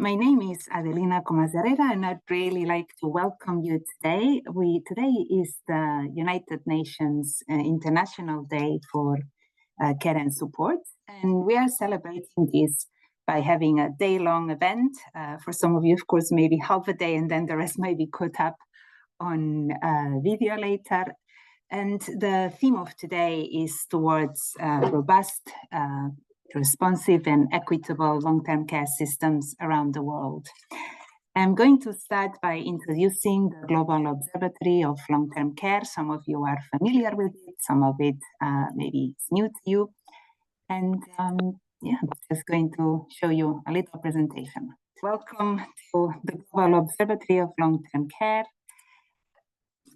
My name is Adelina Comas-Herrera, and I'd really like to welcome you today. Today is the United Nations International Day for Care and Support, and we are celebrating this by having a day-long event. For some of you, of course, maybe half a day, and then the rest may be caught up on video later. And the theme of today is towards robust, responsive and equitable long-term care systems around the world. I'm going to start by introducing the Global Observatory of Long-Term Care. Some of you are familiar with it, some of it maybe is new to you. And yeah, I'm just going to show you a little presentation. Welcome to the Global Observatory of Long-Term Care.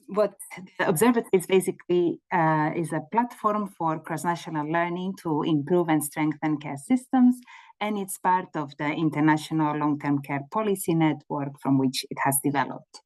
What the Observatory is basically is a platform for cross-national learning to improve and strengthen care systems, and it's part of the international long-term care policy network from which it has developed.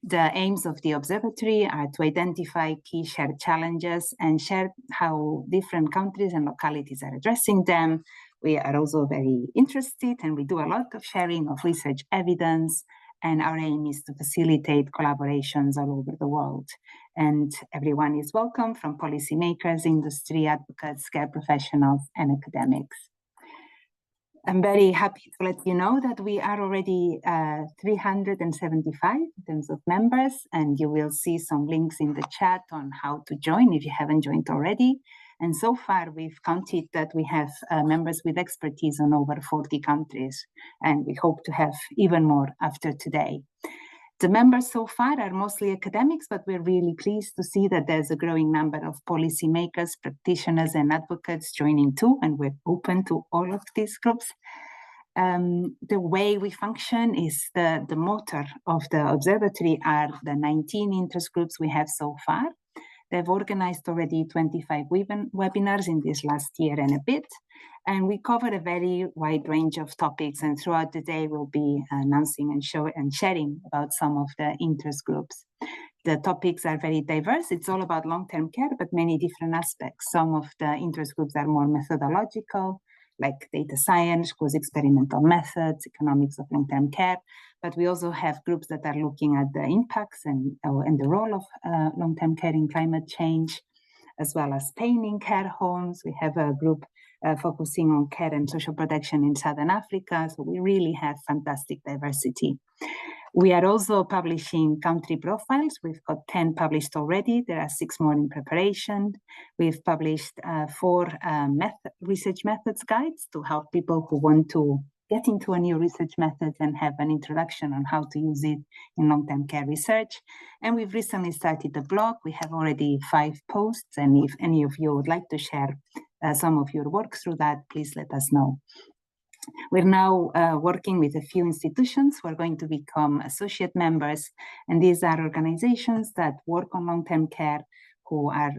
The aims of the Observatory are to identify key shared challenges and share how different countries and localities are addressing them. We are also very interested, and we do a lot of sharing of research evidence, and our aim is to facilitate collaborations all over the world. And everyone is welcome, from policymakers, industry, advocates, care professionals, and academics. I'm very happy to let you know that we are already 375 in terms of members, and you will see some links in the chat on how to join if you haven't joined already. And so far, we've counted that we have members with expertise on over 40 countries, and we hope to have even more after today. The members so far are mostly academics, but we're really pleased to see that there's a growing number of policymakers, practitioners, and advocates joining too, and we're open to all of these groups. The way we function is the motor of the Observatory are the 19 interest groups we have so far. They've organized already 25 webinars in this last year and a bit, and we cover a very wide range of topics, and throughout the day we'll be announcing and sharing about some of the interest groups. The topics are very diverse. It's all about long-term care, but many different aspects. Some of the interest groups are more methodological, like data science, experimental methods, economics of long-term care. But we also have groups that are looking at the impacts and the role of long-term care in climate change, as well as pain in care homes. We have a group focusing on care and social protection in Southern Africa. So we really have fantastic diversity. We are also publishing country profiles. We've got 10 published already. There are 6 more in preparation. We've published 4 research methods guides to help people who want to get into a new research method and have an introduction on how to use it in long-term care research. And we've recently started a blog. We have already 5 posts, and if any of you would like to share some of your work through that, please let us know. We're now working with a few institutions who are going to become associate members, and these are organizations that work on long-term care who are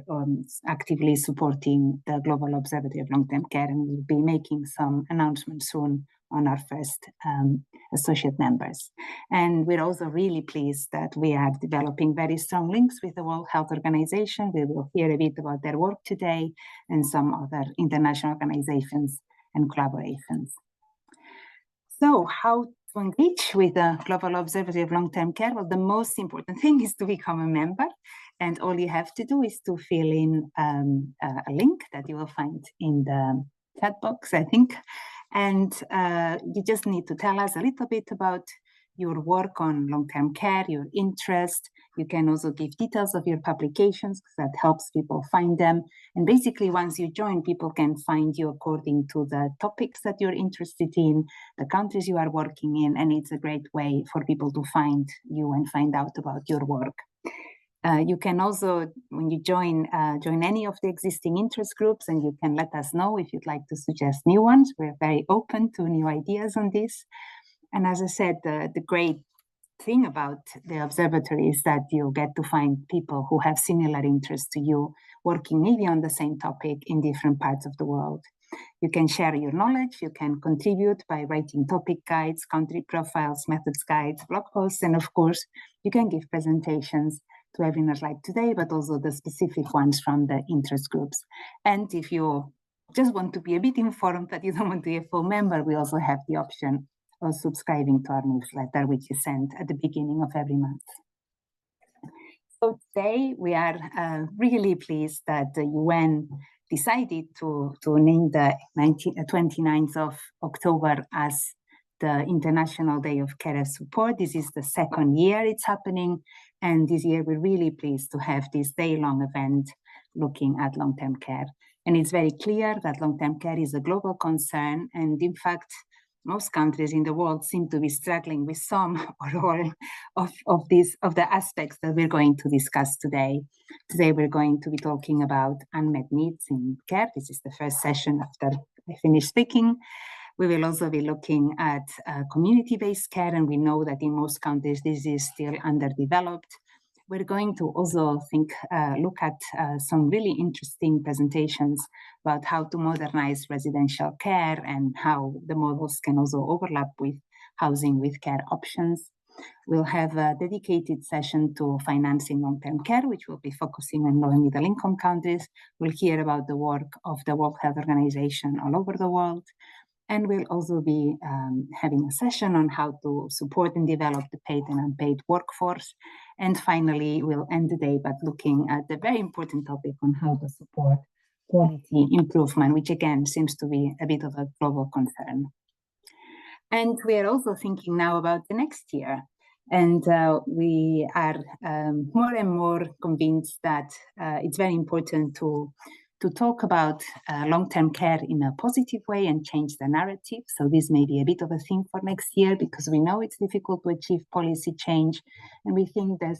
actively supporting the Global Observatory of Long-Term Care, and we'll be making some announcements soon on our first associate members. And we're also really pleased that we are developing very strong links with the World Health Organization. We will hear a bit about their work today and some other international organizations and collaborations. So how to engage with the Global Observatory of Long-Term Care? Well, the most important thing is to become a member, and all you have to do is to fill in a link that you will find in the chat box, I think. And you just need to tell us a little bit about your work on long-term care, your interest. You can also give details of your publications, because that helps people find them. And basically, once you join, people can find you according to the topics that you're interested in, the countries you are working in, and it's a great way for people to find you and find out about your work. You can also, when you join any of the existing interest groups, and you can let us know if you'd like to suggest new ones. We're very open to new ideas on this. And as I said, the great thing about the observatory is that you get to find people who have similar interests to you, working maybe on the same topic in different parts of the world. You can share your knowledge, you can contribute by writing topic guides, country profiles, methods guides, blog posts, and of course, you can give presentations to webinars like today, but also the specific ones from the interest groups. And if you just want to be a bit informed, but you don't want to be a full member, we also have the option or subscribing to our newsletter, which is sent at the beginning of every month. So today we are really pleased that the UN decided to name the 29th of October as the International Day of Care and Support. This is the second year it's happening, and this year we're really pleased to have this day-long event looking at long-term care. And it's very clear that long-term care is a global concern, and in fact, most countries in the world seem to be struggling with some or all of the aspects that we're going to discuss today. Today, we're going to be talking about unmet needs in care. This is the first session after I finish speaking. We will also be looking at community-based care, and we know that in most countries, this is still underdeveloped. We're going to also look at some really interesting presentations about how to modernize residential care and how the models can also overlap with housing with care options. We'll have a dedicated session to financing long-term care, which will be focusing on low and middle income countries. We'll hear about the work of the World Health Organization all over the world. And we'll also be having a session on how to support and develop the paid and unpaid workforce. And finally, we'll end the day by looking at the very important topic on how to support quality improvement, which again seems to be a bit of a global concern. And we are also thinking now about the next year. And we are more and more convinced that it's very important to talk about long-term care in a positive way and change the narrative. So this may be a bit of a theme for next year, because we know it's difficult to achieve policy change. And we think there's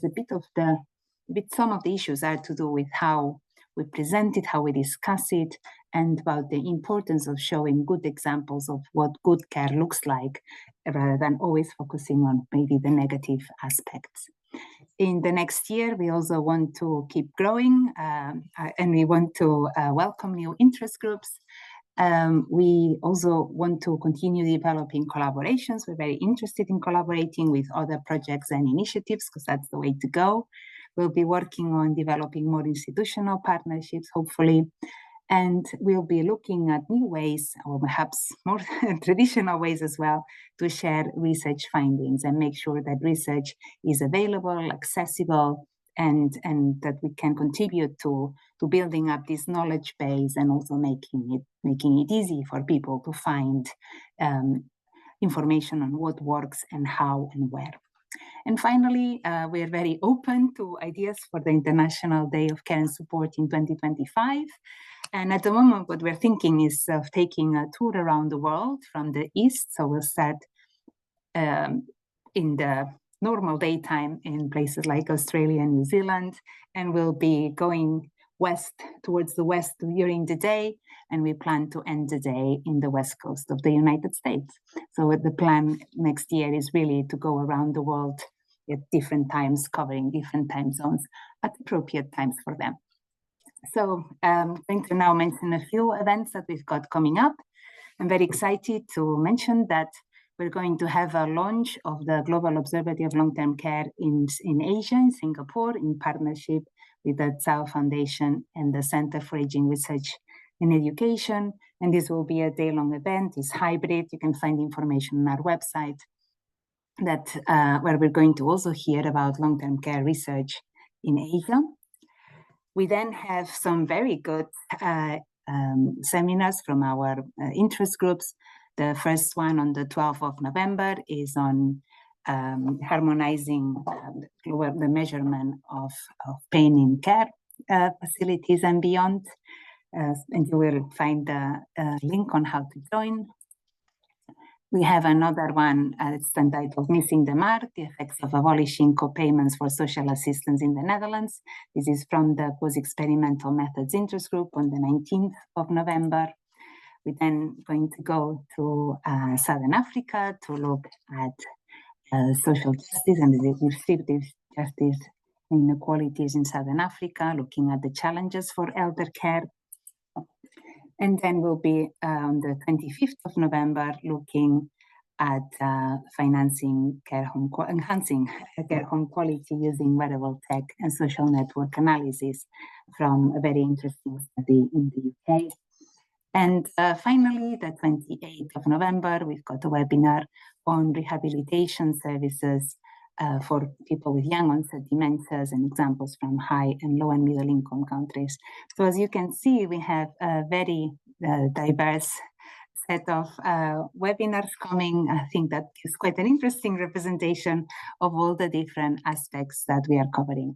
some of the issues are to do with how we present it, how we discuss it, and about the importance of showing good examples of what good care looks like, rather than always focusing on maybe the negative aspects. In the next year, we also want to keep growing, and we want to welcome new interest groups. We also want to continue developing collaborations. We're very interested in collaborating with other projects and initiatives, because that's the way to go. We'll be working on developing more institutional partnerships, hopefully. And we'll be looking at new ways, or perhaps more traditional ways as well, to share research findings and make sure that research is available, accessible, and that we can contribute to building up this knowledge base, and also making it easy for people to find information on what works and how and where. And finally, we are very open to ideas for the International Day of Care and Support in 2025. And at the moment, what we're thinking is of taking a tour around the world from the east. So we'll start in the normal daytime in places like Australia and New Zealand, and we'll be going west, towards the west during the day, and we plan to end the day in the west coast of the United States. So the plan next year is really to go around the world at different times, covering different time zones at appropriate times for them. So I'm going to now mention a few events that we've got coming up. I'm very excited to mention that we're going to have a launch of the Global Observatory of Long-Term Care in Asia, in Singapore, in partnership with the Tsao Foundation and the Center for Aging Research and Education. And this will be a day-long event. It's hybrid. You can find information on our website where we're going to also hear about long-term care research in Asia. We then have some very good seminars from our interest groups. The first one on the 12th of November is on harmonizing the measurement of pain in care facilities and beyond. And you will find the link on how to join. We have another one, it's entitled Missing the Mark, the Effects of Abolishing Co-Payments for Social Assistance in the Netherlands. This is from the Post-Experimental Methods Interest Group on the 19th of November. We're then going to go to Southern Africa to look at social justice and the reproductive justice inequalities in Southern Africa, looking at the challenges for elder care. And then we'll be on the 25th of November looking at enhancing care home quality using wearable tech and social network analysis from a very interesting study in the UK. And finally, the 28th of November, we've got a webinar on rehabilitation services for people with young onset dementias, and examples from high and low and middle income countries. So as you can see, we have a very diverse set of webinars coming. I think that is quite an interesting representation of all the different aspects that we are covering.